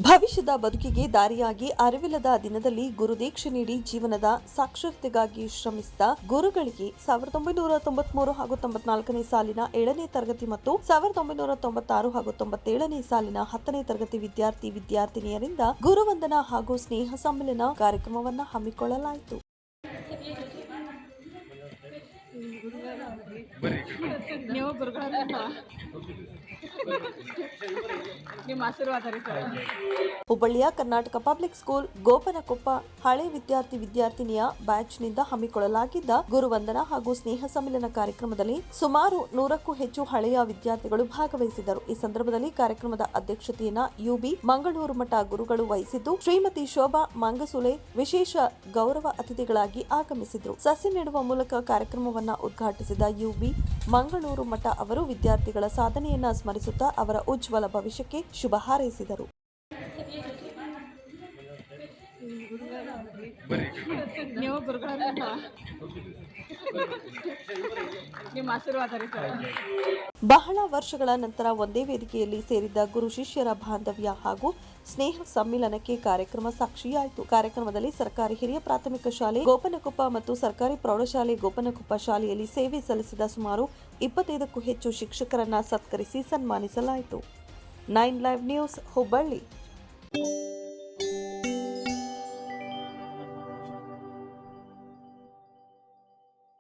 ಭವಿಷ್ಯದ ಬದುಕಿಗೆ ದಾರಿಯಾಗಿ ಅರಿವಿಲ್ಲದ ದಿನದಲ್ಲಿ ಗುರುದೀಕ್ಷೆ ನೀಡಿ ಜೀವನದ ಸಾಕ್ಷರತೆಗಾಗಿ ಶ್ರಮಿಸಿದ ಗುರುಗಳಿಗೆ 1993 ಹಾಗೂ 94ನೇ ಸಾಲಿನ 7ನೇ ತರಗತಿ ಮತ್ತು 1996 ಹಾಗೂ 97ನೇ ಸಾಲಿನ 10ನೇ ತರಗತಿ ವಿದ್ಯಾರ್ಥಿನಿಯರಿಂದ ಗುರುವಂದನಾ ಹಾಗೂ ಸ್ನೇಹ ಸಮ್ಮೇಳನ ಕಾರ್ಯಕ್ರಮವನ್ನು ಹಮ್ಮಿಕೊಳ್ಳಲಾಯಿತು. ಹುಬ್ಬಳ್ಳಿಯ ಕರ್ನಾಟಕ ಪಬ್ಲಿಕ್ ಸ್ಕೂಲ್ ಗೋಪನಕೊಪ್ಪ ಹಳೆ ವಿದ್ಯಾರ್ಥಿನಿಯ ಬ್ಯಾಚ್ನಿಂದ ಹಮ್ಮಿಕೊಳ್ಳಲಾಗಿದ್ದ ಗುರುವಂದನಾ ಹಾಗೂ ಸ್ನೇಹ ಸಮ್ಮೇಳನ ಕಾರ್ಯಕ್ರಮದಲ್ಲಿ ಸುಮಾರು 100ಕ್ಕೂ ಹೆಚ್ಚು ಹಳೆಯ ವಿದ್ಯಾರ್ಥಿಗಳು ಭಾಗವಹಿಸಿದರು. ಈ ಸಂದರ್ಭದಲ್ಲಿ ಕಾರ್ಯಕ್ರಮದ ಅಧ್ಯಕ್ಷತೆಯನ್ನ ಯುಬಿ ಮಂಗಳೂರು ಮಠ ಗುರುಗಳು ವಹಿಸಿದ್ದು, ಶ್ರೀಮತಿ ಶೋಭಾ ಮಂಗಸುಲೆ ವಿಶೇಷ ಗೌರವ ಅತಿಥಿಗಳಾಗಿ ಆಗಮಿಸಿದರು. ಸಸಿ ನೆಡುವ ಮೂಲಕ ಕಾರ್ಯಕ್ರಮವನ್ನು ಉದ್ಘಾಟಿಸಿದ ಯುಬಿ ಮಂಗಳೂರು ಮಠ ಅವರು ವಿದ್ಯಾರ್ಥಿಗಳ ಸಾಧನೆಯನ್ನ ಸ್ಮರಿಸುತ್ತಾ ಅವರ ಉಜ್ವಲ ಭವಿಷ್ಯಕ್ಕೆ ಶುಭ ಹಾರೈಸಿದರು. ಬಹಳ ವರ್ಷಗಳ ನಂತರ ಒಂದೇ ವೇದಿಕೆಯಲ್ಲಿ ಸೇರಿದ್ದ ಗುರು ಶಿಷ್ಯರ ಬಾಂಧವ್ಯ ಹಾಗೂ ಸ್ನೇಹ ಸಮ್ಮಿಲನಕ್ಕೆ ಕಾರ್ಯಕ್ರಮ ಸಾಕ್ಷಿಯಾಯಿತು. ಕಾರ್ಯಕ್ರಮದಲ್ಲಿ ಸರ್ಕಾರಿ ಹಿರಿಯ ಪ್ರಾಥಮಿಕ ಶಾಲೆ ಗೋಪನಕೊಪ್ಪ ಮತ್ತು ಸರ್ಕಾರಿ ಪ್ರೌಢಶಾಲೆ ಗೋಪನಕೊಪ್ಪ ಶಾಲೆಯಲ್ಲಿ ಸೇವೆ ಸಲ್ಲಿಸಿದ ಸುಮಾರು 25ಕ್ಕೂ ಹೆಚ್ಚು ಶಿಕ್ಷಕರನ್ನ ಸತ್ಕರಿಸಿ ಸನ್ಮಾನಿಸಲಾಯಿತು. 9 ಲೈವ್ ನ್ಯೂಸ್ ಹುಬ್ಬಳ್ಳಿ.